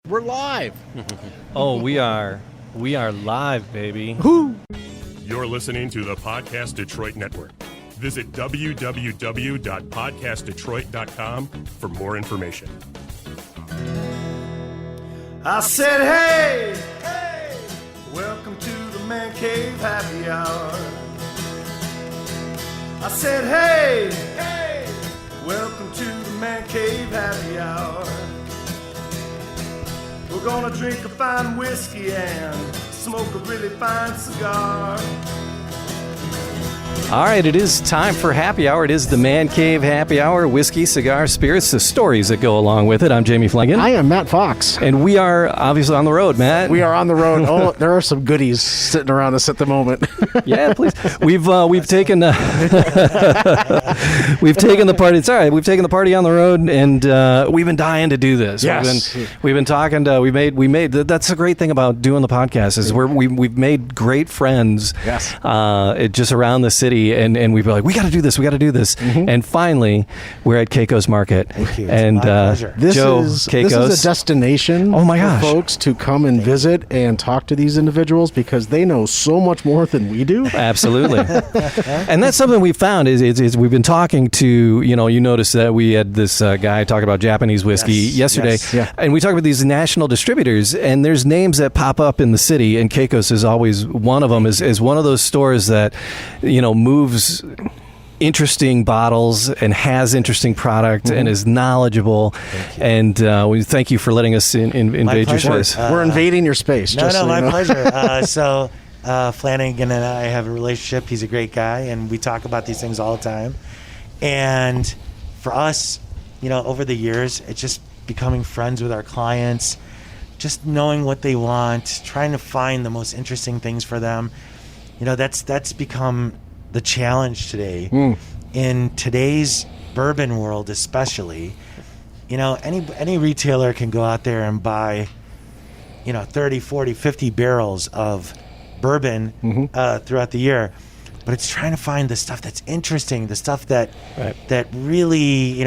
We're live. Oh, we are live, baby. Woo! You're listening to the Podcast Detroit Network. Visit www.podcastdetroit.com for more information. I said, hey, hey, welcome to the Man Cave Happy Hour. I said, hey, hey, welcome to the Man Cave Happy Hour. We're gonna drink a fine whiskey and smoke a really fine cigar. All right, it is time for happy hour. It is the Man Cave Happy Hour. Whiskey, cigar, spirits, the stories that go along with it. I'm Jamie Flanagan. I am Matt Fox. And we are obviously on the road, Matt. We are on the road. Oh, there are some goodies sitting around us at the moment. Yeah, please. We've taken we've taken the party. It's all right. We've taken the party on the road, and we've been dying to do this. Yes. We've been talking to. We made. That's the great thing about doing the podcast is we've made great friends. Yes. Just around the city. And we'd be like, we got to do this. Mm-hmm. And finally, we're at Kakos Market. Thank you. And This Joe, is Kakos. a destination for folks to come and visit and talk to these individuals because they know so much more than we do. Absolutely. And that's something we found is we've been talking to, you noticed that we had this guy talking about Japanese whiskey yesterday. Yes. Yeah. And we talked about these national distributors, and there's names that pop up in the city, and Kakos is always one of them, is one of those stores that, moves interesting bottles and has interesting product and is knowledgeable. And we thank you for letting us invade your space. We're invading your space. My pleasure. So Flanagan and I have a relationship. He's a great guy, and we talk about these things all the time. And for us, over the years, it's just becoming friends with our clients, just knowing what they want, trying to find the most interesting things for them. That's become the challenge today. In today's bourbon world especially, any retailer can go out there and buy 30, 40, 50 barrels of bourbon throughout the year, but it's trying to find the stuff that's interesting, the stuff that really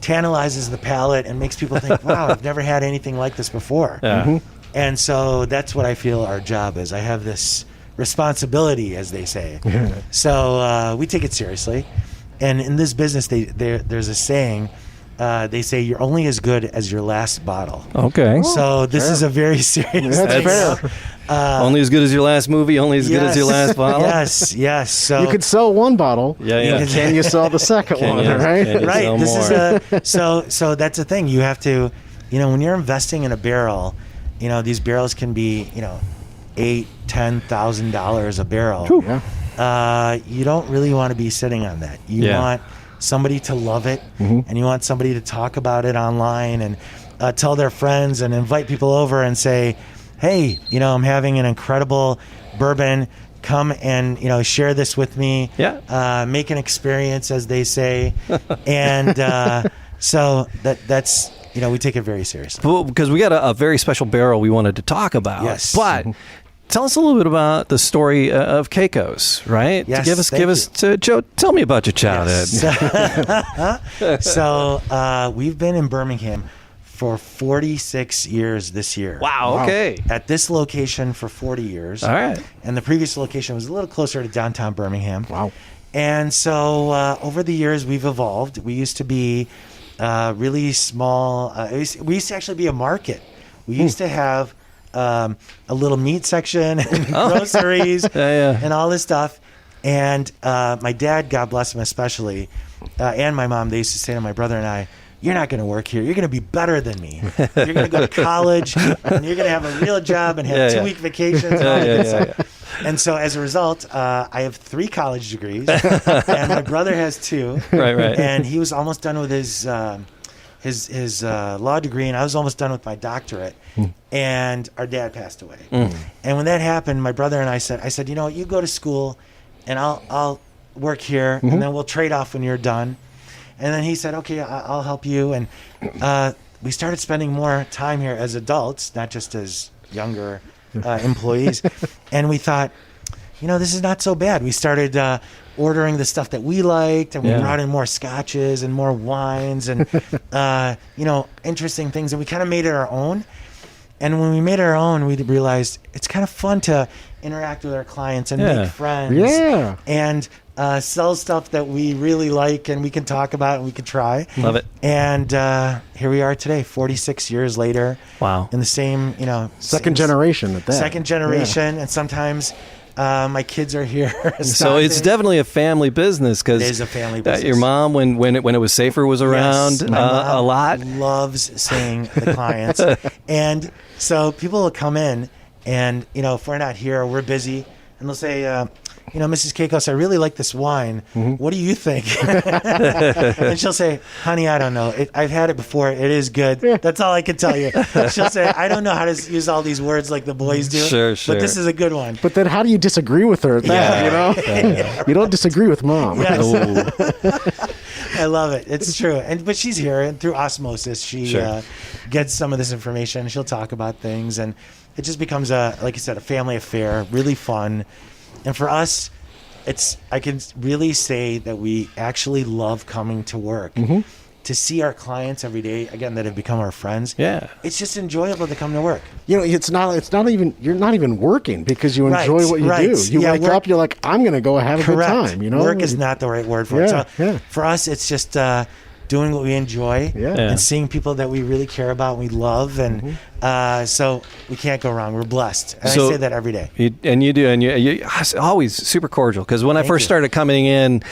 tantalizes the palate and makes people think, wow, I've never had anything like this before. And so that's what I feel our job is. I have this responsibility, as they say. So we take it seriously. And in this business, there's a saying. They say you're only as good as your last bottle. Okay. So this is a very serious thing. Fair. Only as good as your last movie, only as good as your last bottle. Yes. So you could sell one bottle. Yeah. Can you sell the second one? Right. Right. This is so that's the thing. You have to, when you're investing in a barrel, these barrels can be, $8,000-$10,000 a barrel. You don't really want to be sitting on that. You want somebody to love it, and you want somebody to talk about it online and tell their friends and invite people over and say, hey, I'm having an incredible bourbon. Come and share this with me. Make an experience, as they say. And so that's we take it very seriously. Well, because we got a very special barrel we wanted to talk about. Yes. But tell us a little bit about the story of Kakos, right? Yes, Give us Joe, tell me about your childhood. Yes. So we've been in Birmingham for 46 years this year. Wow, okay. At this location for 40 years. All right. And the previous location was a little closer to downtown Birmingham. Wow. And so over the years, we've evolved. We used to be really small. We used to actually be a market. We used to have a little meat section and groceries and all this stuff. And my dad, God bless him especially, and my mom, they used to say to my brother and I, you're not going to work here. You're going to be better than me. You're going to go to college, and you're going to have a real job and have 2-week vacations. And all that good stuff. And so as a result, I have 3 college degrees, and my brother has 2. Right. And he was almost done with his law degree, and I was almost done with my doctorate. And our dad passed away. And when that happened, my brother and I said, you go to school, and I'll work here, and then we'll trade off when you're done. And then he said, okay, I'll help you. And we started spending more time here as adults, not just as younger employees. And we thought, this is not so bad. We started ordering the stuff that we liked, and we brought in more scotches and more wines and, interesting things. And we kind of made it our own. And when we made it our own, we realized it's kind of fun to interact with our clients and make friends. Yeah. And sell stuff that we really like and we can talk about and we can try. Love it. And here we are today, 46 years later. Wow. In the same, second generation at that. Second generation. And sometimes my kids are here. So it's definitely a family business because it is a family business. Your mom, when it was safer, was around Yes, my mom a lot. Loves seeing the clients. And so people will come in and, if we're not here, we're busy, and they'll say, Mrs. Kakos, I really like this wine. What do you think? And she'll say, honey, I don't know. I've had it before. It is good. That's all I can tell you. She'll say, I don't know how to use all these words like the boys do. Sure. But this is a good one. But then how do you disagree with her at that, You don't disagree with mom. Yes. I love it. It's true. But she's here, and through osmosis, she gets some of this information. She'll talk about things, and it just becomes like you said, a family affair, really fun. And for us, I can really say that we actually love coming to work. To see our clients every day, again, that have become our friends. Yeah. It's just enjoyable to come to work. It's not even, you're not even working because you enjoy what you do. You wake up, you're like, I'm going to go have a good time, Work is not the right word for it. So for us, it's just doing what we enjoy and seeing people that we really care about and we love. And so we can't go wrong. We're blessed. And I say that every day. You do. And you're always super cordial. Because when I first started coming in,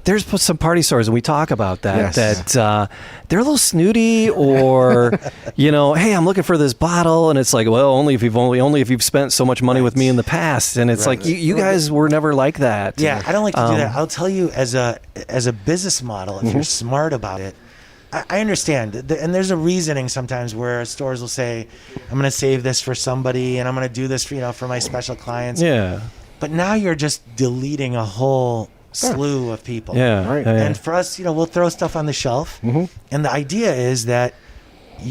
there's some party stores, and we talk about that, that they're a little snooty or, hey, I'm looking for this bottle. And it's like, well, only if you've spent so much money with me in the past. And it's like, you guys were never like that. Yeah, I don't like to do that. I'll tell you, as a business model, if you're smart about it, I understand. And there's a reasoning sometimes where stores will say, I'm going to save this for somebody and I'm going to do this for my special clients. Yeah. But now you're just deleting a whole slew of people. Yeah. Right. And for us, we'll throw stuff on the shelf. And the idea is that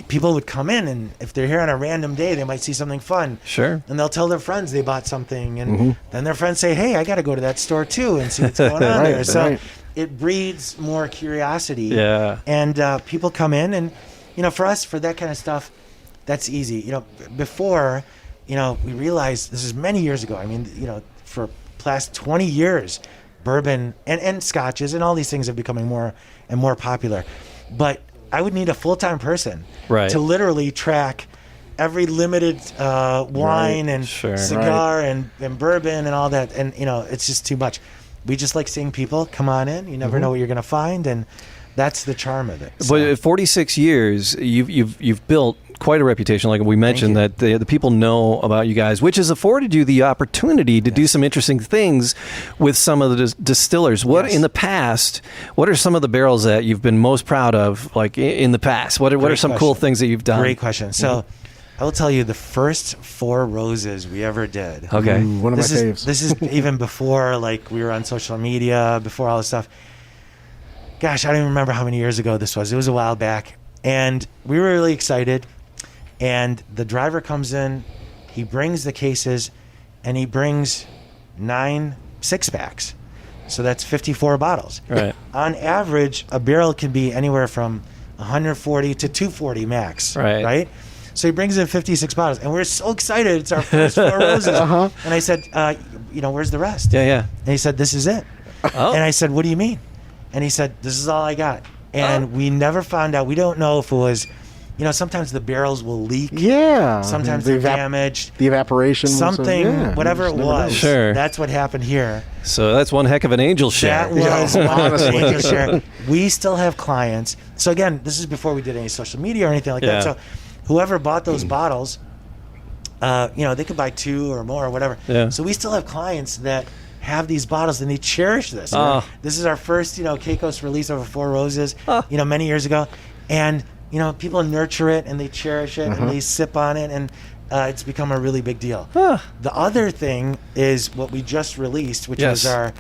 people would come in, and if they're here on a random day, they might see something fun. Sure. And they'll tell their friends they bought something. And then their friends say, hey, I got to go to that store too and see what's going on there. So it breeds more curiosity. Yeah. And people come in, and, for us, for that kind of stuff, that's easy. Before, we realized, this is many years ago. I mean, for the last 20 years, bourbon and scotches and all these things are becoming more and more popular. But I would need a full-time person to literally track every limited wine and cigar and bourbon and all that. And, it's just too much. We just like seeing people come on in. You never know what you're going to find. And that's the charm of it. So. But 46 years, you've built quite a reputation, like we mentioned, that the people know about you guys, which has afforded you the opportunity to do some interesting things with some of the distillers. What in the past? What are some of the barrels that you've been most proud of, like in the past? What are some cool things that you've done? Great question. So I will tell you the first 4 roses we ever did. Okay, one of my faves. This is even before we were on social media, before all this stuff. Gosh, I don't even remember how many years ago this was. It was a while back, and we were really excited. And the driver comes in, he brings the cases, and he brings 9 6-packs. So that's 54 bottles. Right. On average, a barrel can be anywhere from 140 to 240 max. Right? So he brings in 56 bottles, and we're so excited. It's our first 4 roses. And I said, where's the rest? Yeah. And he said, this is it. Oh. And I said, what do you mean? And he said, this is all I got. And we never found out. We don't know if it was... sometimes the barrels will leak. Yeah. Sometimes they're damaged. The evaporation. Something, whatever it was. Sure. That's what happened here. So that's one heck of an angel share. That was one angel share. We still have clients. So again, this is before we did any social media or anything like that. So whoever bought those bottles, they could buy 2 or more or whatever. Yeah. So we still have clients that have these bottles and they cherish this. This is our first, Kakos release over 4 roses, many years ago. And people nurture it and they cherish it and they sip on it, and it's become a really big deal. The other thing is what we just released, which is our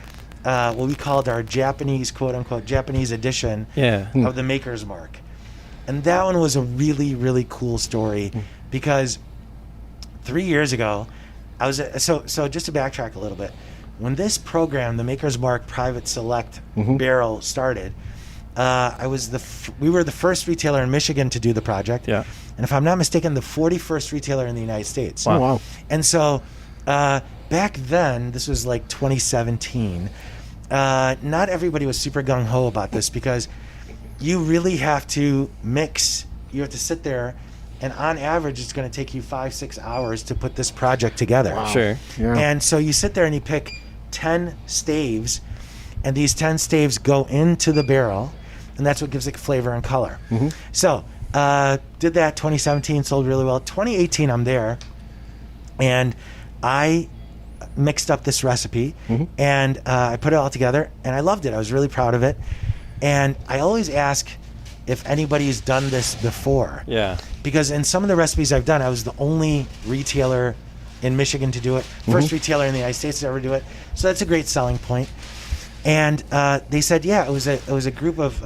what we called our Japanese, quote unquote, Japanese edition of the Maker's Mark. And that one was a really, really cool story because 3 years ago, I was so just to backtrack a little bit. when this program, the Maker's Mark Private Select barrel started, we were the first retailer in Michigan to do the project. Yeah. And if I'm not mistaken, the 41st retailer in the United States. Wow. Wow. And so back then, this was like 2017, not everybody was super gung-ho about this because you really have to mix. You have to sit there, and on average, it's going to take you 5-6 hours to put this project together. Wow. Sure. Yeah. And so you sit there and you pick 10 staves, and these 10 staves go into the barrel, and that's what gives it flavor and color. So did that 2017, sold really well. 2018, I'm there, and I mixed up this recipe, and I put it all together, and I loved it. I was really proud of it. And I always ask if anybody's done this before. Yeah. Because in some of the recipes I've done, I was the only retailer in Michigan to do it, first retailer in the United States to ever do it. So that's a great selling point. And they said, yeah, it was a group of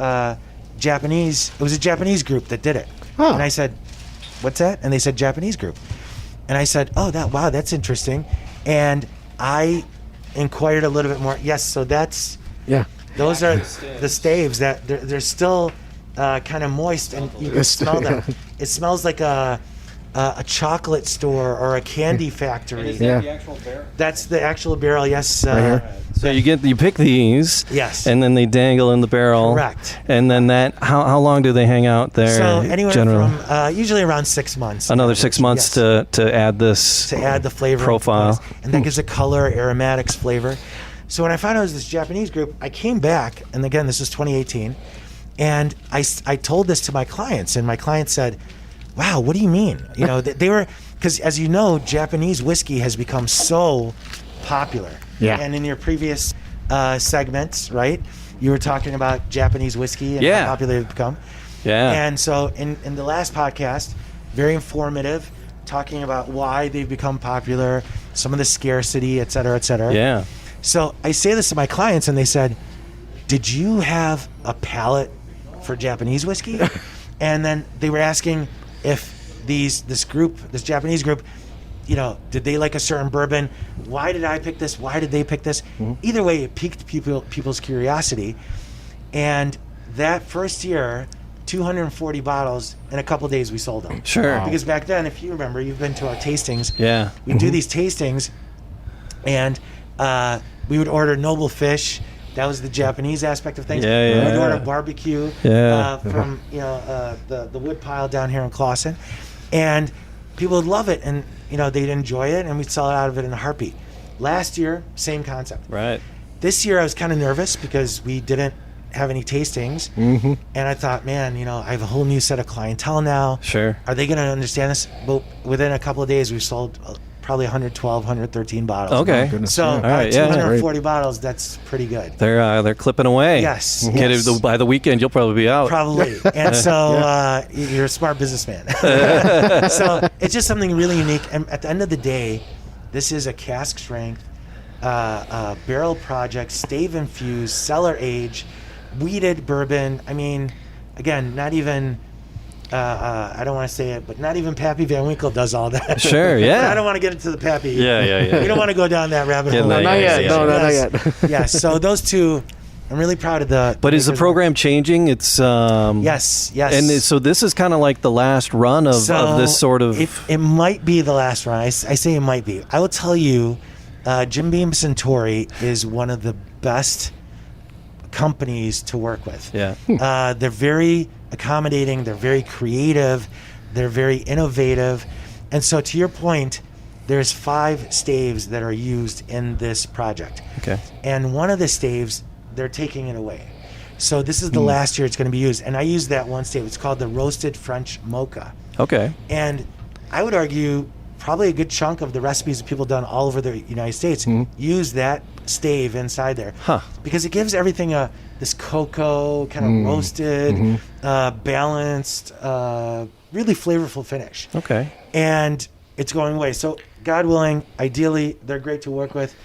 Japanese. It was a Japanese group that did it. Huh. And I said, what's that? And they said Japanese group. And I said, oh, wow, that's interesting. And I inquired a little bit more. Yes, so those are the staves that they're still kind of moist, and you can smell them. It smells like a chocolate store or a candy factory. Is that the actual barrel? That's the actual barrel, yes. Right here. So you pick these, Yes. and then they dangle in the barrel. Correct. And then how long do they hang out there? So anywhere generally? from usually around 6 months. Another 6 months Yes. to add this to add the flavor profile, and that gives a color, aromatics, flavor. So when I found out it was this Japanese group, I came back, and again, this was 2018, and I told this to my clients, and my clients said, wow, what do you mean? You know, they were, because as you know, Japanese whiskey has become so popular. Yeah. And in your previous segments, right, you were talking about Japanese whiskey and Yeah. how popular they've become. Yeah. And so in the last podcast, very informative, talking about why they've become popular, some of the scarcity, et cetera, et cetera. Yeah. So I say this to my clients, and they said, did you have a palate for Japanese whiskey? And then they were asking if this Japanese group, you know, did they like a certain bourbon? Why did I pick this? Why did they pick this? Either way, it piqued people's curiosity. And that first year, 240 bottles, in a couple of days we sold them. Sure. Because back then, if you remember, you've been to our tastings. Yeah. We do these tastings, and we would order noble fish. That was the Japanese aspect of things. Yeah, yeah. We would order barbecue from the wood pile down here in Clawson, and people would love it, and they'd enjoy it, and we'd sell it out of it in a heartbeat. Last year, same concept. Right. This year, I was kind of nervous because we didn't have any tastings, and I thought, man, I have a whole new set of clientele now. Sure. Are they going to understand this? But within a couple of days, we've sold probably 112, 113 bottles. Okay. goodness, So yeah. All right, yeah. 240 bottles, that's pretty good. They're clipping away. Yes, Get yes. it, by the weekend, you'll probably be out. Probably. And so you're a smart businessman. So it's just something really unique. And at the end of the day, this is a cask strength, barrel project, stave infused, cellar age, wheated bourbon. I mean, again, not even... I don't want to say it, but not even Pappy Van Winkle does all that. Sure, yeah. I don't want to get into the Pappy. Yeah. We don't want to go down that rabbit hole. No, not yet. No, not yet. Yes. So those two, I'm really proud of the. But is the program changing? It's Yes. And so this is kind of like the last run of this sort of. It might be the last run. I say it might be. I will tell you, Jim Beam Suntory is one of the best companies to work with. Yeah. They're very accommodating, they're very creative, they're very innovative. And so to your point, there's 5 staves that are used in this project. Okay. And one of the staves, they're taking it away. So this is the last year it's going to be used. And I use that one stave. It's called the Roasted French Mocha. Okay. And I would argue probably a good chunk of the recipes that people have done all over the United States use that stave inside there. Huh. Because it gives everything this cocoa, kind of roasted, balanced, really flavorful finish. Okay. And it's going away. So God willing, ideally, they're great to work with.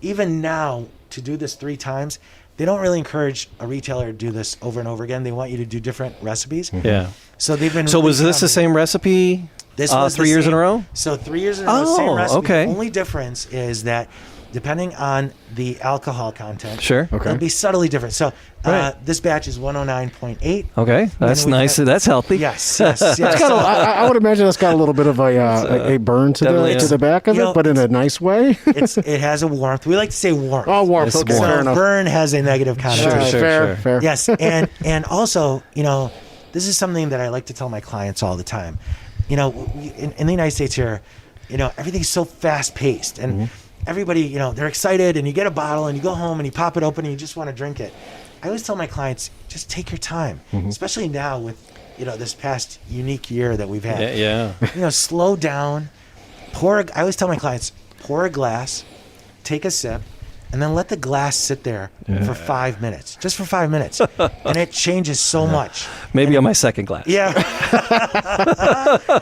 Even now, to do this 3 times, they don't really encourage a retailer to do this over and over again. They want you to do different recipes. Yeah. So they've been. So really was this the accommodating. same recipe? This was 3 years in a row? So 3 years in a row, same recipe. okay. The only difference is that depending on the alcohol content, Sure. Okay. it'll be subtly different. So Right. this batch is 109.8. Okay, that's we nice. have- That's healthy. Yes. It's got I would imagine it's got a little bit of a burn to definitely the back of you it, know, but in a nice way. It has a warmth. We like to say warmth. Oh, warmth. It's Okay, warm. fair So enough. burn has a negative connotation. Sure, fair, sure. fair. Yes, and also, this is something that I like to tell my clients all the time. In the United States here, everything's so fast paced, and everybody, they're excited, and you get a bottle, and you go home, and you pop it open, and you just want to drink it. I always tell my clients, just take your time, especially now with this past unique year that we've had. Yeah. Slow down. I always tell my clients, pour a glass, take a sip, and then let the glass sit there for 5 minutes, just for 5 minutes, and it changes so much. Maybe on my second glass. Yeah.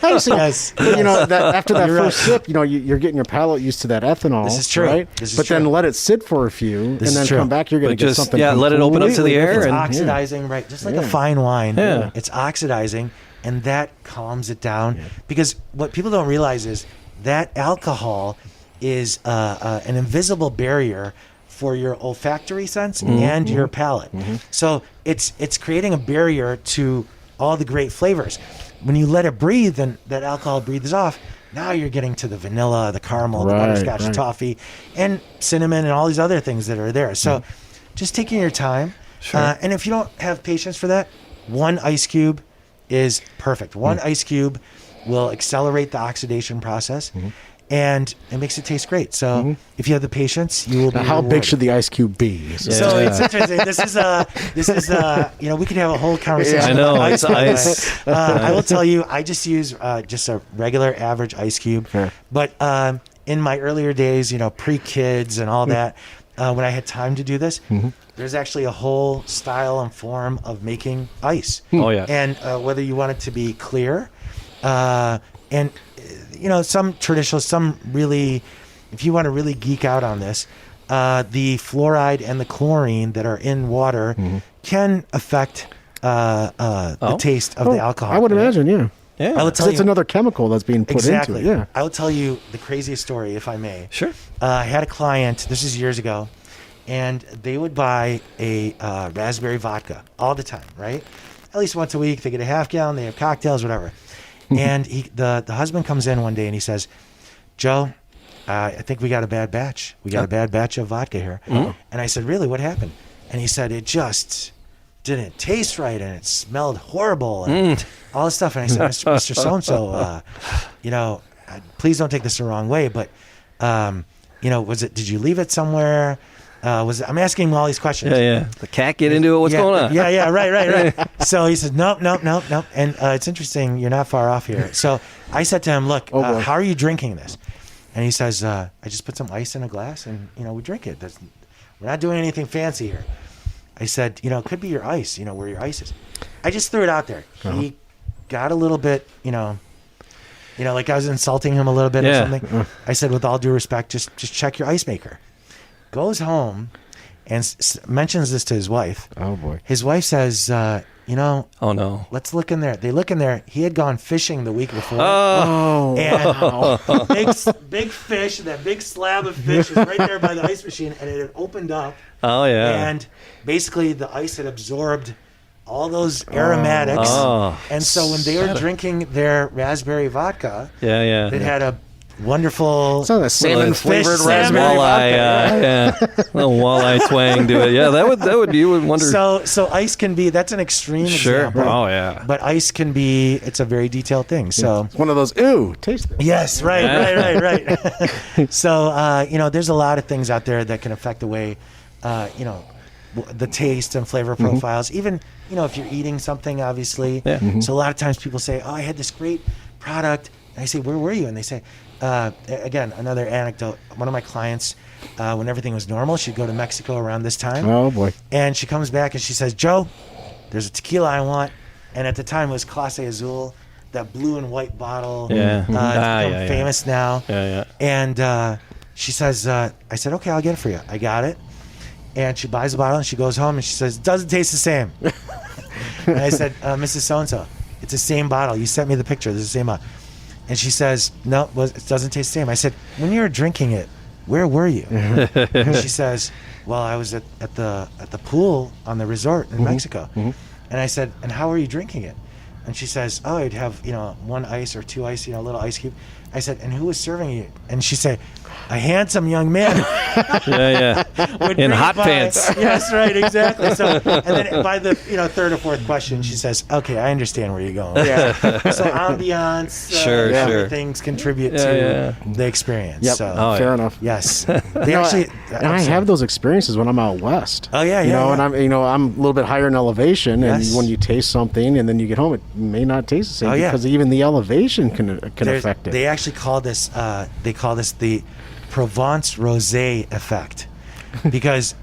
Hey, so, Yes. after that You're first right. sip, you're getting your palate used to that ethanol. This is true. Right? This is but then true. let it sit for a few, and is then true. come back. You're going But to get just, something. let it open up to the completely air different. It's and oxidizing, right? Just like Yeah. a fine wine. Yeah. It's oxidizing, and that calms it down. Because what people don't realize is that alcohol is an invisible barrier for your olfactory sense and your palate. So it's creating a barrier to all the great flavors. When you let it breathe and that alcohol breathes off, now you're getting to the vanilla, the caramel, the Right, butterscotch, the right. toffee, and cinnamon, and all these other things that are there. So just taking your time. Sure. And if you don't have patience for that, one ice cube is perfect. One ice cube will accelerate the oxidation process. And it makes it taste great. So if you have the patience, you will be Now, how big rewarded. should the ice cube be? So it's interesting. This is we could have a whole conversation. I know, about it's by the way. ice. I will tell you, I just use just a regular average ice cube. Sure. But in my earlier days, pre-kids and all that, when I had time to do this, there's actually a whole style and form of making ice. Oh, yeah. And whether you want it to be clear, and some traditional, some really, if you want to really geek out on this, the fluoride and the chlorine that are in water can affect the taste of the alcohol. I would imagine, yeah. Yeah. I will 'Cause tell it's you another chemical that's being put exactly. into it. Yeah. I will tell you the craziest story, if I may. Sure. I had a client. This is years ago, and they would buy a raspberry vodka all the time, right? At least once a week. They get a half gallon. They have cocktails, whatever. And the husband comes in one day and he says, "Joe, I think we got a bad batch. We got a bad batch of vodka here." And I said, "Really? What happened?" And he said, "It just didn't taste right, and it smelled horrible, and all this stuff." And I said, Mr. So-and-so, please don't take this the wrong way, but, did you leave it somewhere? I'm asking him all these questions. Yeah. The cat get into it. What's going on? Yeah, right. So he says, nope. And it's interesting. You're not far off here. So I said to him, look, boy. how are you drinking this? And he says, I just put some ice in a glass and, we drink it. We're not doing anything fancy here. I said, it could be your ice, where your ice is. I just threw it out there. He got a little bit, like I was insulting him a little bit or something. I said, with all due respect, just check your ice maker. Goes home and mentions this to his wife. Oh, boy. His wife says, Oh, no. let's look in there. They look in there. He had gone fishing the week before. Oh. And big fish, that big slab of fish is right there by the ice machine, and it had opened up. Oh, yeah. And basically the ice had absorbed all those aromatics. Oh. And so when they were drinking their raspberry vodka, Yeah. it had a wonderful... It's not a salmon-flavored fish, raspberry salmon. vodka. Walleye, little walleye twang to it. Yeah, that would you would wonder. So ice can be, that's an extreme Sure. example. Oh, yeah. But ice can be, it's a very detailed thing. So It's one of those, ooh, taste this. yes, right. So, there's a lot of things out there that can affect the way, the taste and flavor profiles. Even, if you're eating something, obviously. Yeah. So a lot of times people say, oh, I had this great product. And I say, where were you? And they say, again, another anecdote. One of my clients, when everything was normal, she'd go to Mexico around this time. Oh, boy. And she comes back and she says, Joe, there's a tequila I want. And at the time it was Clase Azul, that blue and white bottle. Yeah. It's become Yeah. famous now. Yeah. And she says, I said, okay, I'll get it for you. I got it. And she buys the bottle and she goes home and she says, it doesn't taste the same. And I said, Mrs. So-and-so, it's the same bottle. You sent me the picture. This is the same bottle. And she says, no, it doesn't taste the same. I said, when you were drinking it, where were you? And she says, well, I was at the pool on the resort in Mexico. And I said, and how are you drinking it? And she says, oh, I'd have, 1 ice or 2 ice, a little ice cube. I said, and who was serving you? And she said, a handsome young man. In hot pants. Yes, right, exactly. So, and then by the third or fourth question, she says, okay, I understand where you're going. Yeah. So ambiance, things contribute to the experience. Yep. So, fair enough. Yes. They actually, and I have those experiences when I'm out west. Oh yeah, and I'm I'm a little bit higher in elevation, and Yes. when you taste something and then you get home, it may not taste the same because even the elevation can affect it. They actually call this the Provence Rosé effect, because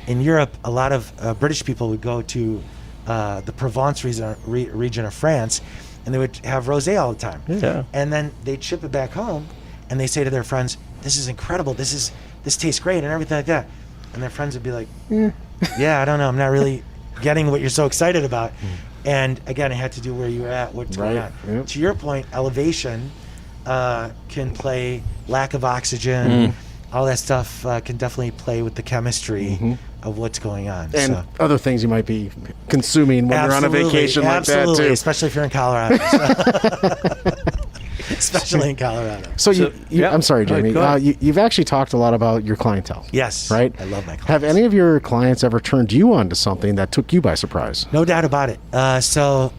in Europe, a lot of British people would go to the Provence region of France, and they would have rosé all the time. Yeah. And then they'd ship it back home, and they say to their friends, "This is incredible. This tastes great," and everything like that. And their friends would be like, "Yeah, I don't know. I'm not really getting what you're so excited about." And again, it had to do where you were at, what's going on. Yep. To your point, elevation can play, lack of oxygen, all that stuff can definitely play with the chemistry of what's going on. And other things you might be consuming when you're on a vacation like that too. Especially if you're in Colorado. Especially in Colorado. So I'm sorry, Jamie. You've actually talked a lot about your clientele. Yes. Right? I love my clients. Have any of your clients ever turned you on to something that took you by surprise? No doubt about it. So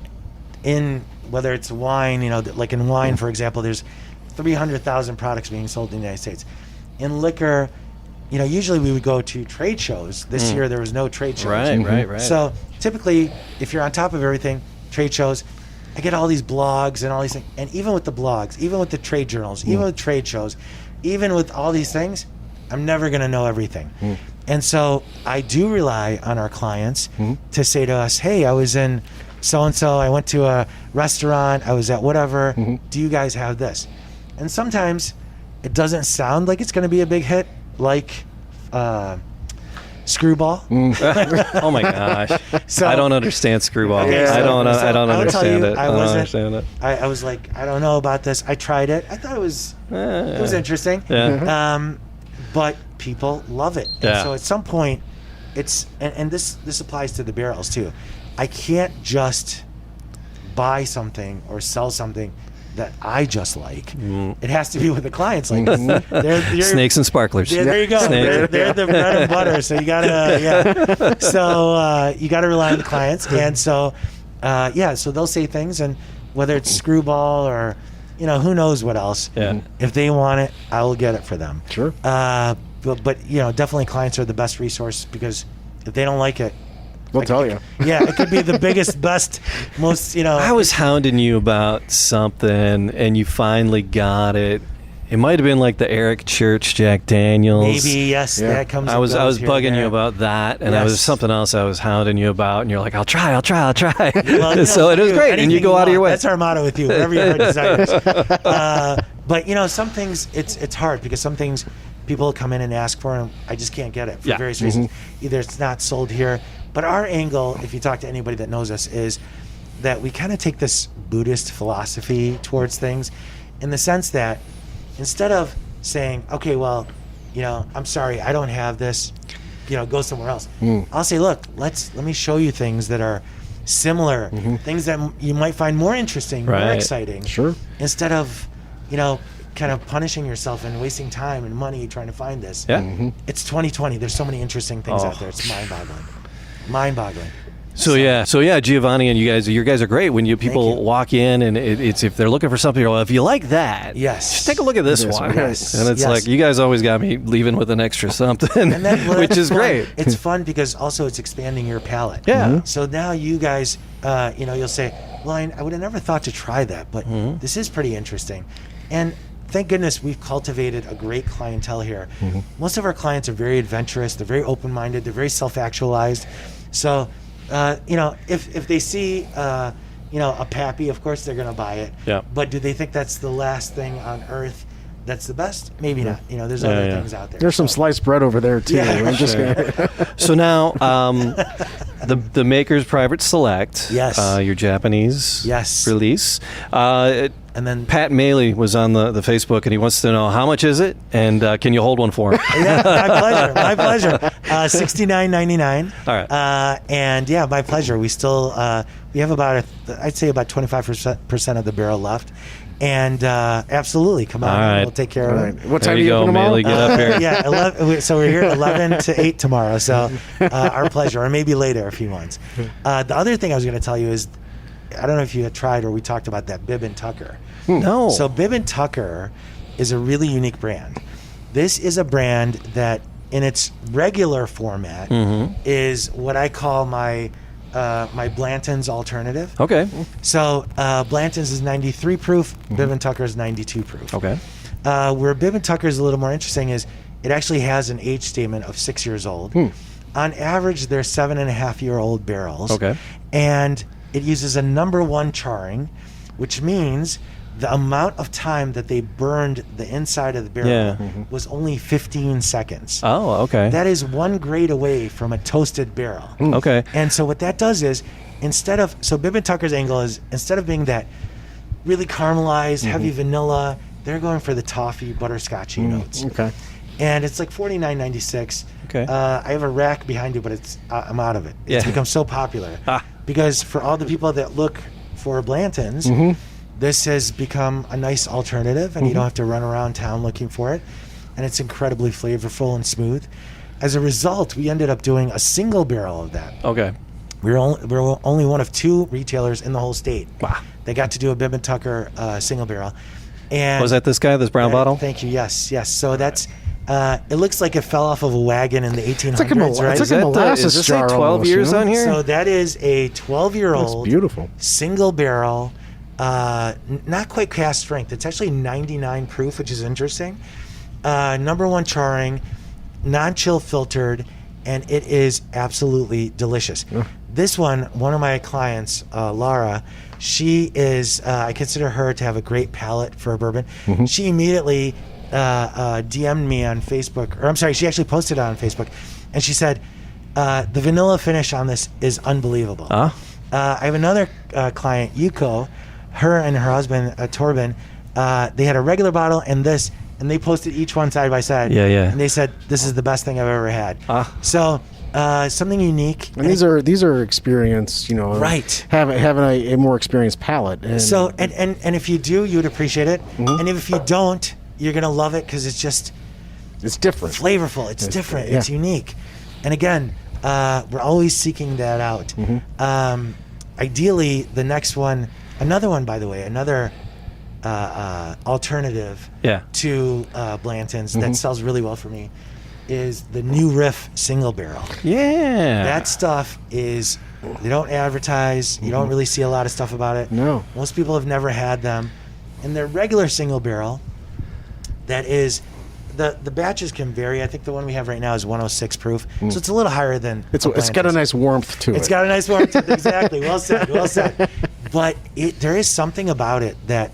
in whether it's wine, like in wine, for example, there's 300,000 products being sold in the United States. In liquor, usually we would go to trade shows. This year there was no trade shows. Right. So typically, if you're on top of everything, trade shows, I get all these blogs and all these things. And even with the blogs, even with the trade journals, even with trade shows, even with all these things, I'm never going to know everything. And so I do rely on our clients to say to us, hey, I was in so-and-so, I went to a restaurant, I was at whatever, do you guys have this? And sometimes it doesn't sound like it's going to be a big hit, like Screwball. Oh my gosh! So, I don't understand Screwball. Okay, I don't I'll understand tell you, it. I don't wasn't- understand it. I was like, I don't know about this. I tried it. I thought it was interesting. Yeah. But people love it. And Yeah. so at some point, it's and this applies to the barrels too. I can't just buy something or sell something that I just like. It has to be what the clients like. They're Snakes and sparklers. there you go. They're the bread and butter. So you gotta, So you gotta rely on the clients, and so so they'll say things, and whether it's Screwball or who knows what else. Yeah. If they want it, I will get it for them. Sure. But definitely clients are the best resource, because if they don't like it, They'll tell you. Yeah, it could be the biggest, best, most, I was hounding you about something, and you finally got it. It might have been like the Eric Church Jack Daniels. Maybe, yes, that comes. I was bugging you there. about that, and I was Yes. something else I was hounding you about, and you're like, I'll try. Well, So it was great, and you go out of your way. That's our motto with you. Whatever your heart desires. But some things it's hard, because some things people come in and ask for, and I just can't get it for various reasons. Either it's not sold here, but our angle, if you talk to anybody that knows us, is that we kind of take this Buddhist philosophy towards things, in the sense that instead of saying, okay, well, I'm sorry, I don't have this, go somewhere else. I'll say, look, let me show you things that are similar, things that you might find more interesting, more exciting. Sure. Instead of, kind of punishing yourself and wasting time and money trying to find this. Yeah. It's 2020. There's so many interesting things out there. It's mind-boggling. So Giovanni and you guys are great when people walk in, and it's if they're looking for something, well, if you like that, just take a look at this one. Yes. And it's like, you guys always got me leaving with an extra something, And then, which is great. It's fun because also it's expanding your palate. Yeah. So now you guys, you'll say, well, I would have never thought to try that, but this is pretty interesting. And thank goodness we've cultivated a great clientele here. Most of our clients are very adventurous. They're very open-minded. They're very self-actualized. So, if they see, a Pappy, of course they're going to buy it. Yeah. But do they think that's the last thing on earth that's the best? Maybe not. There's other things out there. There's some sliced bread over there too. Yeah. I'm just gonna... So now, the Maker's Private Select. Yes. Your Japanese release. And then Pat Maley was on the Facebook, and he wants to know how much is it, and can you hold one for him? Yeah, my pleasure. $69.99. All right. And yeah, my pleasure. We still we have I'd say about 25% of the barrel left. And absolutely, come on, right. we'll take care of it. What time There you do you go, open tomorrow? Maley, get up here. Yeah, 11, so we're here 11 to 8 tomorrow. So our pleasure, or maybe later if he wants. The other thing I was going to tell you is, I don't know if you had tried or we talked about that Bib and Tucker. No. So Bib and Tucker is a really unique brand. This is a brand that, in its regular format, is what I call my Blanton's alternative. Okay. So Blanton's is 93 proof. Bib and Tucker is 92 proof. Okay. Where Bib and Tucker is a little more interesting is it actually has an age statement of 6 years old. On average, they're 7.5-year-old barrels. Okay. And it uses a number 1 charring, which means the amount of time that they burned the inside of the barrel was only 15 seconds. Oh, okay. That is 1 grade away from a toasted barrel. Okay. And so what that does is, so Bib and Tucker's angle is, instead of being that really caramelized, heavy vanilla, they're going for the toffee, butterscotchy notes. Okay. And it's like $49.96. Okay. I have a rack behind you, but I'm out of it. It's become so popular. Because for all the people that look for Blanton's, this has become a nice alternative, and you don't have to run around town looking for it. And it's incredibly flavorful and smooth. As a result, we ended up doing a single barrel of that. Okay. We were only one of 2 retailers in the whole state. Wow. They got to do a Bib and Tucker single barrel. And Was that this guy, this brown bottle? Thank you. Yes. So that's. It looks like it fell off of a wagon in the 1800s, right? It's like a molasses is this jar 12 almost, years you know? on here? So that is a 12-year-old That's beautiful. single barrel, not quite cast strength. It's actually 99 proof, which is interesting. Number 1 charring, non-chill filtered, and it is absolutely delicious. This one of my clients, Laura, she is, I consider her to have a great palate for a bourbon. She immediately DM'd me on Facebook, or I'm sorry, she actually posted it on Facebook, and she said, the vanilla finish on this is unbelievable. I have another client, Yuko, her and her husband, Torben, they had a regular bottle and this, and they posted each one side by side. Yeah. And they said, this is the best thing I've ever had. So something unique. And these are experienced, Right. Having a more experienced palate. And So and if you do, you'd appreciate it. And if you don't, you're gonna love it because it's just it's different. flavorful. It's different. yeah. It's unique. And again, we're always seeking that out. Ideally, the next one, another one, by the way, another alternative to Blanton's that sells really well for me is the New Riff single barrel. Yeah. That stuff is, they don't advertise. You don't really see a lot of stuff about it. No. Most people have never had them. And their regular single barrel, that is, the batches can vary. I think the one we have right now is 106 proof. So it's a little higher than It's got a nice warmth to it. It's got a nice warmth to it. Exactly. Well said. But there is something about it that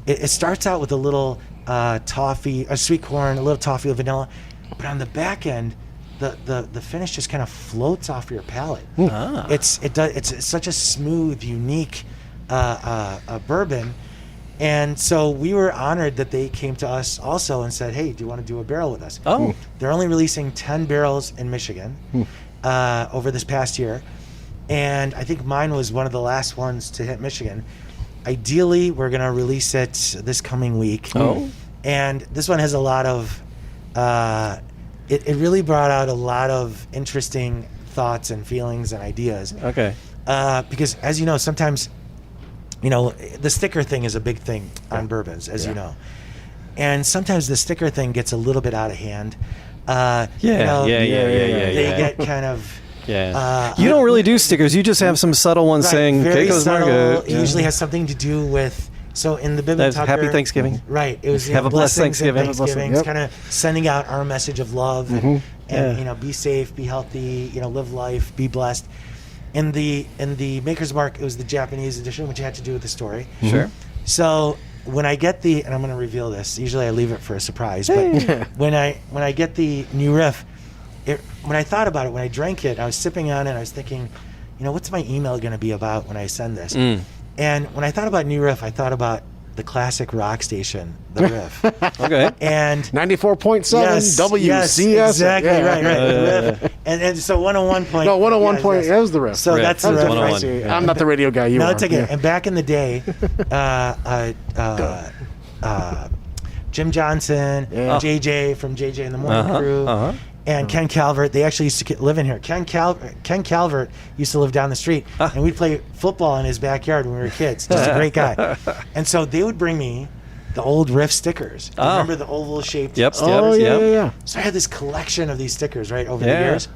it starts out with a little toffee, a sweet corn, a little toffee with vanilla. But on the back end, the finish just kind of floats off your palate. It's such a smooth, unique bourbon. And so we were honored that they came to us also and said, hey, do you want to do a barrel with us? They're only releasing 10 barrels in Michigan over this past year. And I think mine was one of the last ones to hit Michigan. Ideally, we're going to release it this coming week. And this one has a lot of, it really brought out a lot of interesting thoughts and feelings and ideas. Okay. Because as you know, sometimes, the sticker thing is a big thing on bourbons, as you know. And sometimes the sticker thing gets a little bit out of hand. They get kind of... you don't really do stickers. You just have some subtle ones saying very Kakos subtle. Market. It usually has something to do with... So in the Bib and Tucker... Happy Thanksgiving. Right. It was Have a blessed Thanksgiving. It's kind of sending out our message of love and be safe, be healthy, live life, be blessed. In the Maker's Mark, it was the Japanese edition, which had to do with the story. Sure. So when I get and I'm going to reveal this. Usually I leave it for a surprise, but when I get the New Riff, when I thought about it, when I drank it, I was sipping on it, I was thinking, what's my email going to be about when I send this? And when I thought about New Riff, I thought about the classic rock station, The Riff. Okay. And 94.7 WCS. Yes, exactly, right. The Riff. And so 101 point. No, 101 point is The Riff. So that's the Riff. 101. I'm not the radio guy. You No, are. it's okay. Yeah. And back in the day, Jim Johnson, JJ from JJ and the Morning Crew, and Ken Calvert, they actually used to live in here. Ken Calvert used to live down the street, and we'd play football in his backyard when we were kids. Just a great guy. And so they would bring me the old Riff stickers. Remember the oval-shaped Yep. stickers? Oh, yeah. So I had this collection of these stickers, right, over the years.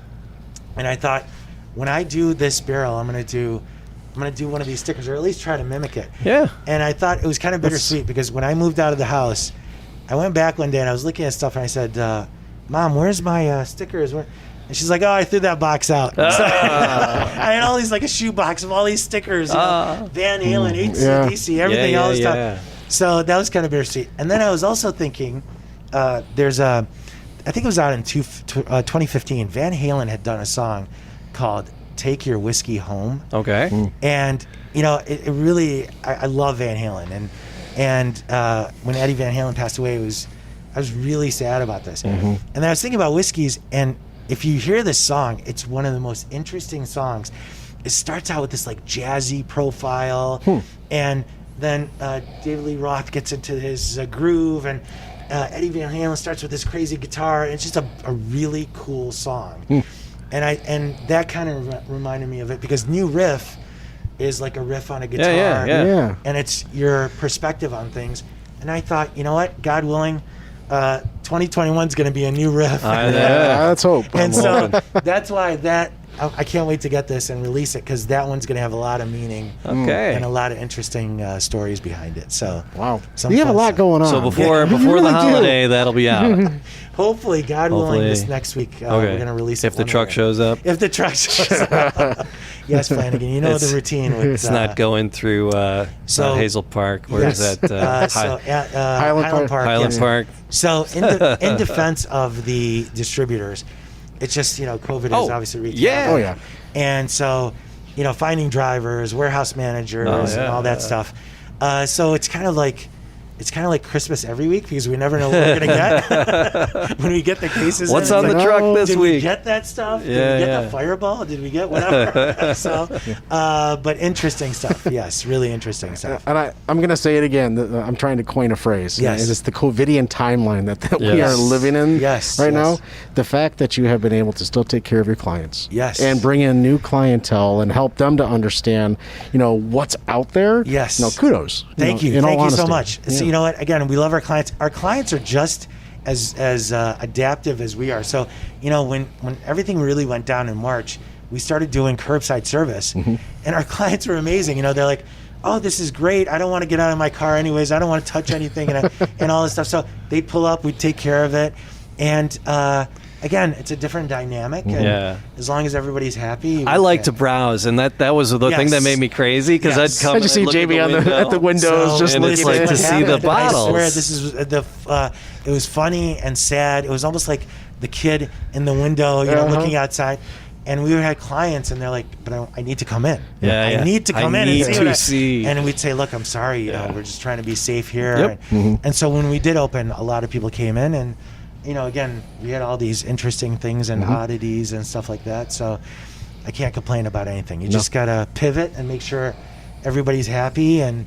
And I thought, when I do this barrel, I'm going to do one of these stickers, or at least try to mimic it. Yeah. And I thought it was kind of bittersweet because when I moved out of the house, I went back one day and I was looking at stuff and I said, Mom, where's my stickers? And she's like, oh, I threw that box out. So I had all these, like a shoebox of all these stickers, Van Halen, AC/DC, everything, all this stuff. So that was kind of bittersweet. And then I was also thinking, I think it was out in 2015, Van Halen had done a song called Take Your Whiskey Home. Okay. And, it really, I love Van Halen. And when Eddie Van Halen passed away, I was really sad about this. And then I was thinking about whiskeys, and if you hear this song, it's one of the most interesting songs. It starts out with this like jazzy profile, and then David Lee Roth gets into his groove, and Eddie Van Halen starts with this crazy guitar, and it's just a really cool song. And that kind of reminded me of it, because New Riff is like a riff on a guitar, and it's your perspective on things. And I thought, you know what, God willing, 2021 is going to be a new riff. Let's hope. And so that's why I can't wait to get this and release it, because that one's going to have a lot of meaning and a lot of interesting stories behind it. So wow, you have a lot going on. So before really the holiday, that'll be out. Hopefully, God willing, this next week we're going to release it. If the truck shows up. If the truck shows up. Yes, Flanagan, you know the routine. It's not going through Hazel Park. Where is that? Highland Park. Highland Park. So in defense of the distributors, it's just, COVID has obviously wreaked havoc. Oh, yeah. And so, finding drivers, warehouse managers, and all that stuff. So it's kind of like Christmas every week, because we never know what we're going to get when we get the cases. What's on the truck this week? Did we get that stuff? Did we get the Fireball? Did we get whatever? So, but interesting stuff. Yes, really interesting stuff. And I'm going to say it again. I'm trying to coin a phrase. Yes. It's the COVIDian timeline that we are living in right now. The fact that you have been able to still take care of your clients. Yes. And bring in new clientele and help them to understand, what's out there. Yes. Kudos. Thank you. In all Thank you honesty. so much. Yeah. So, you know what? Again, we love our clients. Our clients are just as adaptive as we are. So, when everything really went down in March, we started doing curbside service, and our clients were amazing. They're like, oh, this is great. I don't want to get out of my car anyways. I don't want to touch anything and all this stuff. So they'd pull up, we'd take care of it. And again, it's a different dynamic. And as long as everybody's happy. I like to browse, and that was the thing that made me crazy, because I'd come I just see Jamie at the windows just and looking it's like at to see the bottles. I swear, this is it was funny and sad. It was almost like the kid in the window, looking outside. And we had clients, and they're like, "But I need to come in. I need to come in and see." And we'd say, "Look, I'm sorry. We're just trying to be safe here." Yep. And so when we did open, a lot of people came in, and again, we had all these interesting things and oddities and stuff like that. So I can't complain about anything. You just gotta pivot and make sure everybody's happy. And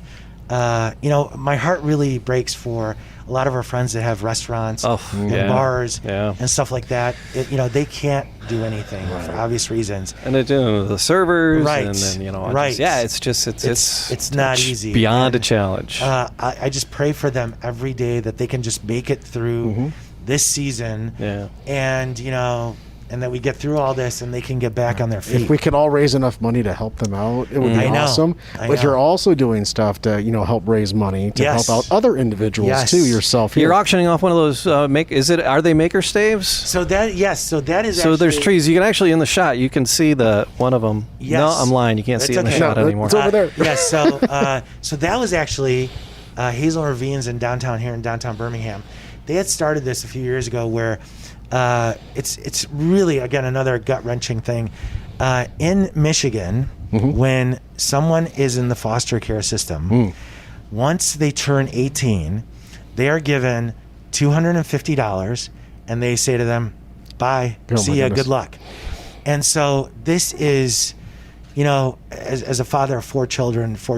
my heart really breaks for a lot of our friends that have restaurants and bars and stuff like that. They can't do anything for obvious reasons. And they're doing the servers, right? And then it's not easy. Beyond a challenge. I just pray for them every day that they can just make it through this season, and that we get through all this and they can get back on their feet. If we could all raise enough money to help them out, it would be awesome. But you're also doing stuff to help raise money to help out other individuals too. Yourself, you're auctioning off one of those. Are they maker staves? So that is. So there's trees. You can actually, in the shot, you can see one of them. Yes. No, I'm lying. You can't see it in the shot anymore. It's over there. Yes. So that was actually Hazel Ravines in downtown Birmingham. They had started this a few years ago, where it's really, again, another gut-wrenching thing. in Michigan, when someone is in the foster care system, once they turn 18, they are given $250, and they say to them, bye, see ya, good luck. And so this is, as a father of 4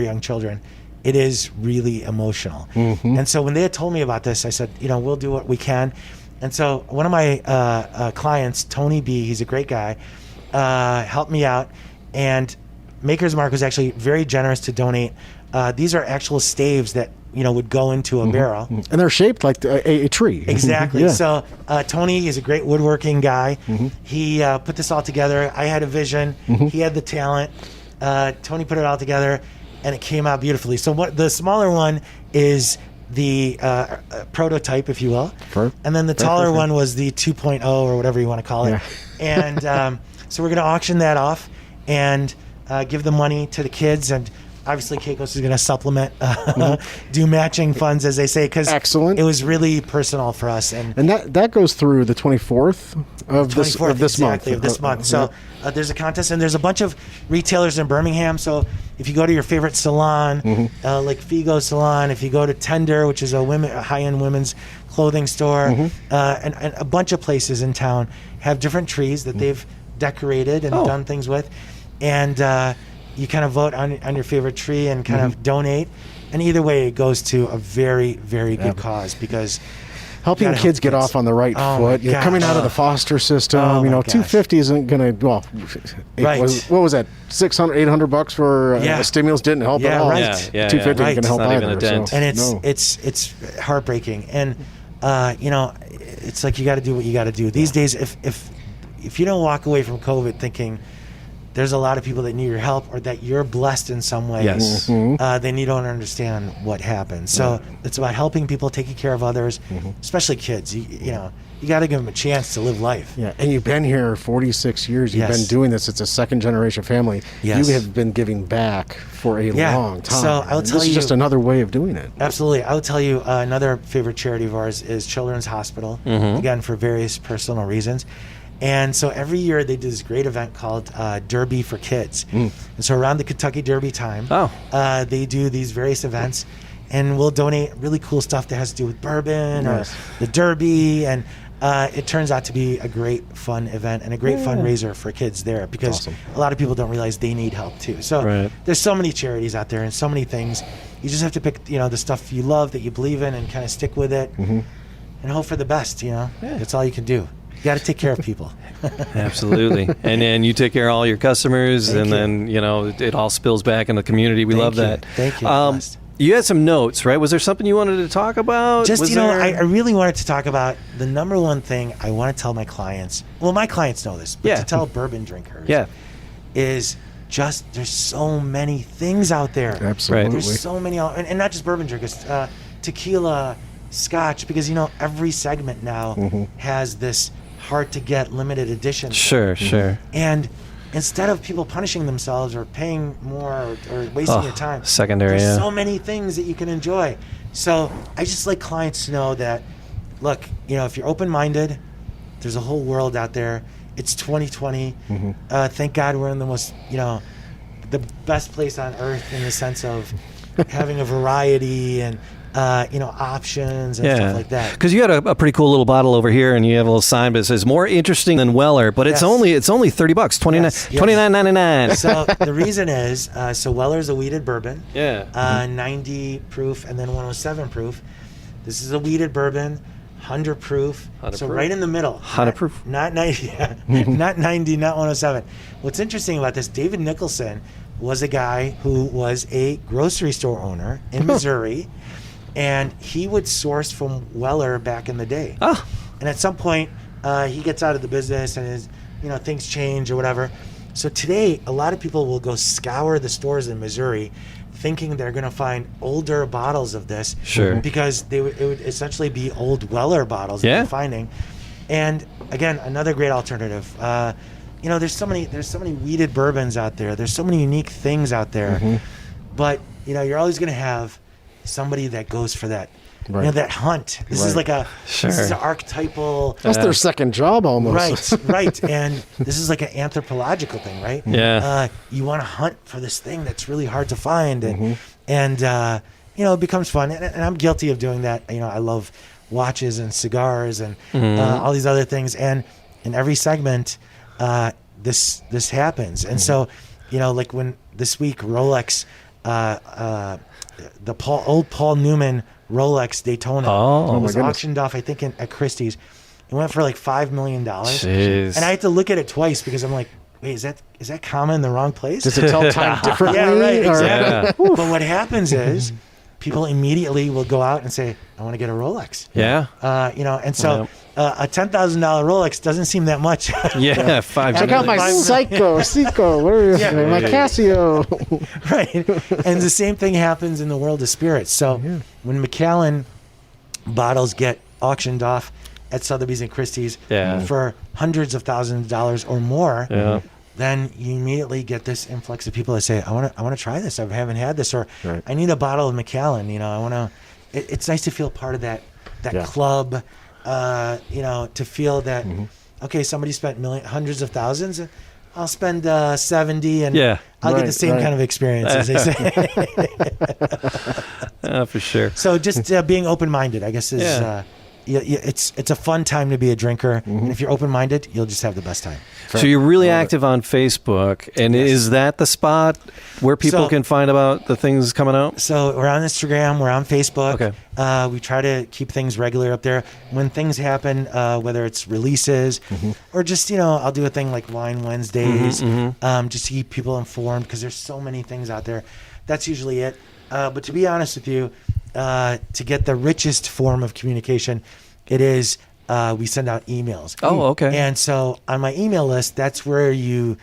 young children, it is really emotional. And so when they had told me about this, I said, we'll do what we can. And so one of my clients, Tony B., he's a great guy, helped me out. And Maker's Mark was actually very generous to donate. These are actual staves that, would go into a barrel. And they're shaped like a tree. Exactly. Yeah. So Tony is a great woodworking guy. He put this all together. I had a vision. He had the talent. Tony put it all together, and it came out beautifully. So the smaller one is the prototype, if you will. And then the taller one was the 2.0 or whatever you want to call it. And so we're going to auction that off and give the money to the kids. And obviously Kakos is going to supplement, do matching funds, as they say, because it was really personal for us. And that goes through the 24th of this month. Of this month. So there's a contest, and there's a bunch of retailers in Birmingham. So if you go to your favorite salon, like Figo Salon, if you go to Tender, which is a high-end women's clothing store, and a bunch of places in town have different trees that they've decorated and done things with. And you kind of vote on your favorite tree and kind of donate. And either way, it goes to a very, very good cause, because helping kids get off on the right foot. You're coming out of the foster system. $250 isn't going to, what was that? $600, $800 for a stimulus didn't help at all. $250 isn't going to help either. Even a dent. And it's heartbreaking. And it's like you got to do what you got to do these days. If you don't walk away from COVID thinking there's a lot of people that need your help, or that you're blessed in some way, then you don't understand what happened. So it's about helping people, taking care of others, especially kids. You got to give them a chance to live life. Yeah, and you've been here 46 years. You've been doing this. It's a second-generation family. Yes. You have been giving back for a long time. So I'll tell this is just another way of doing it. Absolutely. I'll tell you another favorite charity of ours is Children's Hospital, again, for various personal reasons. And so every year they do this great event called Derby for Kids. And so around the Kentucky Derby time, they do these various events, and we'll donate really cool stuff that has to do with bourbon or the Derby. And it turns out to be a great fun event and a great fundraiser for kids there, because a lot of people don't realize they need help too. So there's so many charities out there and so many things. You just have to pick the stuff you love, that you believe in, and kind of stick with it and hope for the best. That's all you can do. You got to take care of people. Absolutely. And then you take care of all your customers, then, it all spills back in the community. We love that. Thank you. You had some notes, right? Was there something you wanted to talk about? I really wanted to talk about the number one thing I want to tell my clients. Well, my clients know this, but to tell bourbon drinkers is just there's so many things out there. Absolutely. There's so many, and not just bourbon drinkers, tequila, scotch, because, every segment now has this hard-to-get limited edition. Sure. And instead of people punishing themselves or paying more or wasting your time, there's so many things that you can enjoy. So I just like clients to know that, look, if you're open-minded, there's a whole world out there. It's 2020. Thank God we're in the most, the best place on earth in the sense of having a variety and options and stuff like that. Because you had a pretty cool little bottle over here, and you have a little sign that says "More interesting than Weller," but it's only $30, $29.99. So the reason is, Weller's a wheated bourbon, 90 proof and then 107 proof. This is a wheated bourbon, 100 proof. So right in the middle. 100 proof. Not 90, not 90, not 107. What's interesting about this? David Nicholson was a guy who was a grocery store owner in Missouri. And he would source from Weller back in the day. And at some point, he gets out of the business, and his, things change or whatever. So today, a lot of people will go scour the stores in Missouri, thinking they're going to find older bottles of this, because it would essentially be old Weller bottles that they're finding. And again, another great alternative. There's so many wheated bourbons out there. There's so many unique things out there. But you're always going to have somebody that goes for that Right. You know, that hunt. This is like this is an archetypal. That's their second job almost. Right. And this is like an anthropological thing, right? Yeah. You want to hunt for this thing that's really hard to find, and you know, it becomes fun. And I'm guilty of doing that. You know, I love watches and cigars and all these other things. And in every segment, this happens. And so, you know, like when this week Rolex, the old Paul Newman Rolex Daytona was auctioned off, I think, at Christie's. It went for like $5 million. Jeez. And I had to look at it twice because I'm like, wait, is that comma in the wrong place? Does it tell time differently? Yeah, right, exactly. But what happens is people immediately will go out and say, I want to get a Rolex. Yeah. You know, and so a $10,000 Rolex doesn't seem that much. Yeah, $5 Check out my Seiko, what are you, my Casio. Right. And the same thing happens in the world of spirits. So when Macallan bottles get auctioned off at Sotheby's and Christie's for hundreds of thousands of dollars or more, then you immediately get this influx of people that say, I want to try this. I haven't had this, or I need a bottle of Macallan. You know, I want to. It's nice to feel part of that club. You know, to feel that okay, somebody spent hundreds of thousands. I'll spend 70, and I'll get the same kind of experience, as they say. For sure. So just being open-minded, I guess, is. It's a fun time to be a drinker, and if you're open-minded, you'll just have the best time. So you're really active on Facebook, and is that the spot where people can find about the things coming out? So we're on Instagram, we're on Facebook. Okay. We try to keep things regular up there. When things happen, whether it's releases or just, you know, I'll do a thing like Wine Wednesdays, just to keep people informed, because there's so many things out there. That's usually it. But to be honest with you, to get the richest form of communication, it is we send out emails. Oh, okay. And so on my email list, that's where you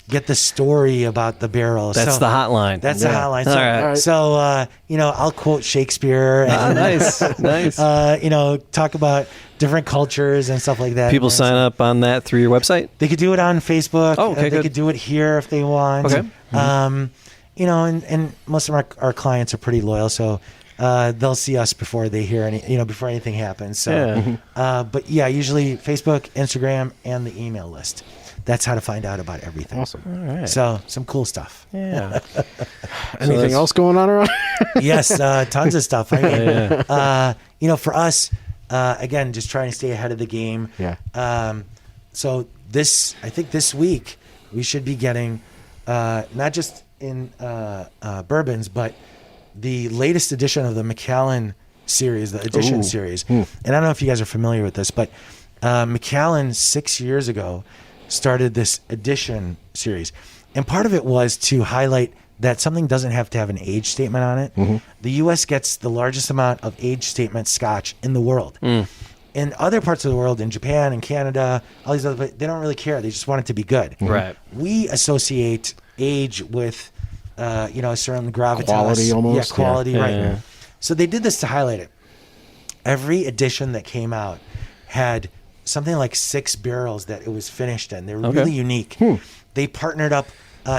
get the story about the barrel. That's the hotline. That's the hotline. So, all right. So you know, I'll quote Shakespeare. And, nice. You know, talk about different cultures and stuff like that. People sign up on that through your website? They could do it on Facebook. Oh, okay, They could do it here if they want. Okay. You know, and most of our clients are pretty loyal, so they'll see us before they hear before anything happens. So, but yeah, usually Facebook, Instagram, and the email list. That's how to find out about everything. Awesome. All right. So some cool stuff. Yeah. Anything else going on around? Yes, tons of stuff. I mean, you know, for us, again, just trying to stay ahead of the game. Yeah. So I think this week we should be getting not just in bourbons, but the latest edition of the Macallan series, the edition series. And I don't know if you guys are familiar with this, but Macallan 6 years ago started this edition series. And part of it was to highlight that something doesn't have to have an age statement on it. The U.S. gets the largest amount of age statement scotch in the world. In other parts of the world, in Japan and Canada, all these other places, they don't really care. They just want it to be good. Right. We associate age with, you know, a certain gravitas. Quality almost. Yeah, quality, right. Yeah. So they did this to highlight it. Every edition that came out had something like 6 barrels that it was finished in. They're really unique. They partnered up.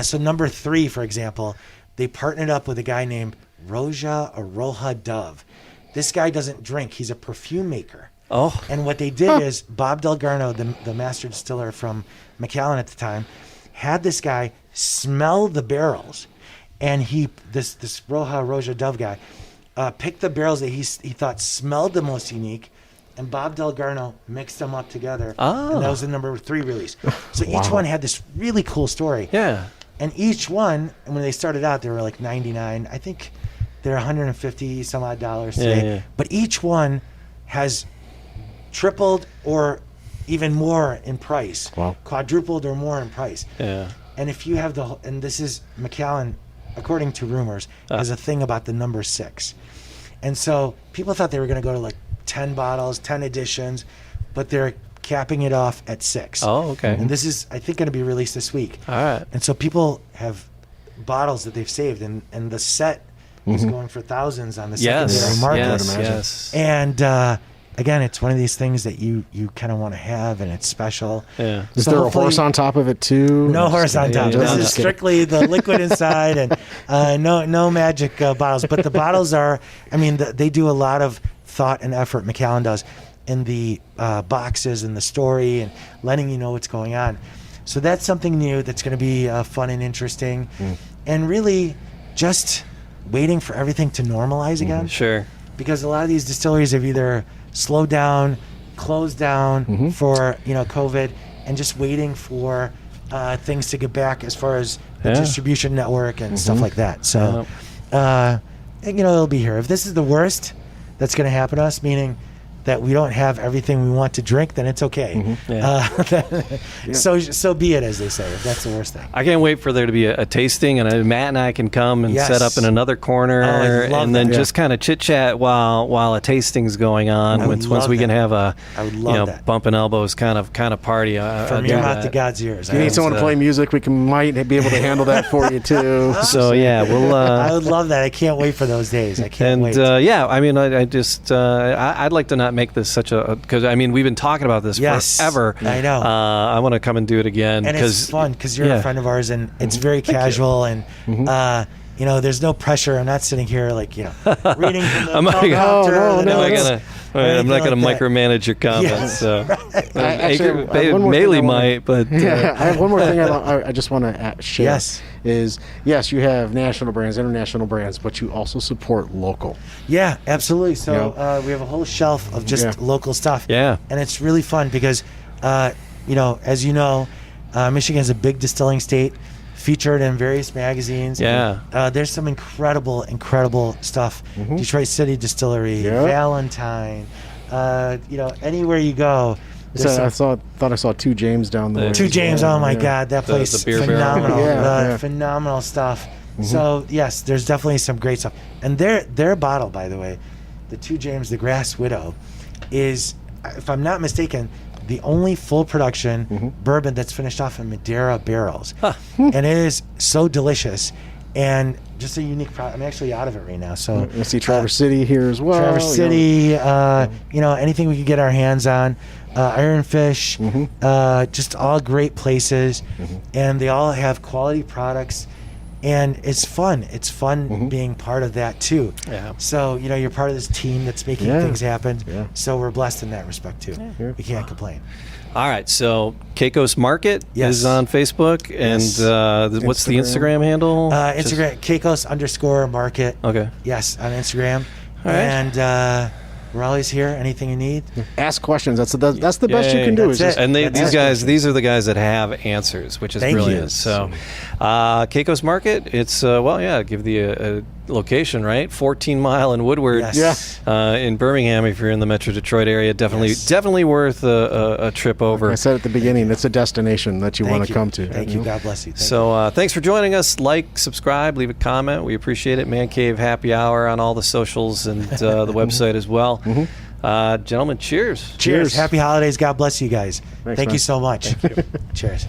So number 3, for example, they partnered up with a guy named Roja Dove. This guy doesn't drink. He's a perfume maker. Oh. And what they did is Bob Delgarno, the master distiller from Macallan at the time, had this guy smell the barrels, and this Roja Dove guy picked the barrels that he thought smelled the most unique, and Bob Delgarno mixed them up together, and that was the number 3 release. So each one had this really cool story. Yeah. And each one, when they started out, they were like 99. I think they're 150 some odd dollars today. Yeah. But each one has tripled or even more in price. Wow. Quadrupled or more in price. Yeah. And if you have and this is Macallan, according to rumors, has a thing about the number 6. And so people thought they were going to go to like 10 bottles, 10 editions, but they're capping it off at 6. Oh, okay. And this is, I think, going to be released this week. All right. And so people have bottles that they've saved, and the set is going for thousands on the secondary market. Yes. And again, it's one of these things that you kind of want to have, and it's special. Yeah. Is there a horse on top of it too? No horse on top. Yeah, This I'm is just kidding. strictly the liquid inside, and no magic bottles. But the bottles are, I mean, they do a lot of thought and effort McAllen does in the boxes and the story and letting you know what's going on. So that's something new that's going to be fun and interesting, and really just waiting for everything to normalize again. Sure. Because a lot of these distilleries have either slowed down, closed down for COVID, and just waiting for things to get back as far as the distribution network and stuff like that. So, it'll be here. If this is the worst that's going to happen to us, meaning that we don't have everything we want to drink, then it's okay. So be it, as they say, if that's the worst thing. I can't wait for there to be a tasting, and Matt and I can come and set up in another corner, and then just kind of chit chat while a tasting's going on. Once we can have a bumping elbows kind of party. From your mouth to God's ears. If you need someone to play music, we might be able to handle that for you too. So we'll. I would love that. I can't wait for those days. I can't wait. I'd like to not make this such because we've been talking about this forever. I know. I want to come and do it again, and it's fun because you're a friend of ours, and it's very casual, and there's no pressure. I'm not sitting here reading from the teleprompter. I'm not going to micromanage your comments. So Maley might, but I have one more thing I just want to share. Yes, you have national brands, international brands, but you also support local. Yeah, absolutely. So we have a whole shelf of just local stuff. Yeah, and it's really fun because, as you know, Michigan is a big distilling state, featured in various magazines. Yeah, there's some incredible stuff. Detroit City Distillery, Valentine. Anywhere you go. I thought I saw Two James down there. Two James, oh my God, that place is phenomenal. Phenomenal stuff. So yes, there's definitely some great stuff. And their bottle, by the way, the Two James, the Grass Widow, is, if I'm not mistaken, the only full production bourbon that's finished off in Madeira barrels. And it is so delicious. And just a unique product. I'm actually out of it right now. So I see Traverse City here as well. Traverse City, anything we could get our hands on. Iron Fish, just all great places. And they all have quality products. And it's fun. It's fun being part of that too. Yeah. So, you're part of this team that's making things happen. Yeah. So we're blessed in that respect too. Yeah. We can't complain. All right, so Kakos Market is on Facebook, and what's the Instagram handle? Instagram, Kakos_market. Okay. Yes, on Instagram. All right. And we're always here. Anything you need. Ask questions. That's the best you can do. These are the guys that have answers, which is brilliant. So, Kakos Market. It's give the location, right? 14 Mile in Woodward. In Birmingham. If you're in the Metro Detroit area, definitely worth a trip over. Like I said at the beginning, it's a destination that you want to come to. Thank you. God bless you. Thanks for joining us. Like, subscribe, leave a comment. We appreciate it. Man Cave Happy Hour on all the socials and the website as well. Gentlemen, cheers. Cheers. Happy holidays. God bless you guys. Thanks, Thank man. you so much. Thank you. Cheers.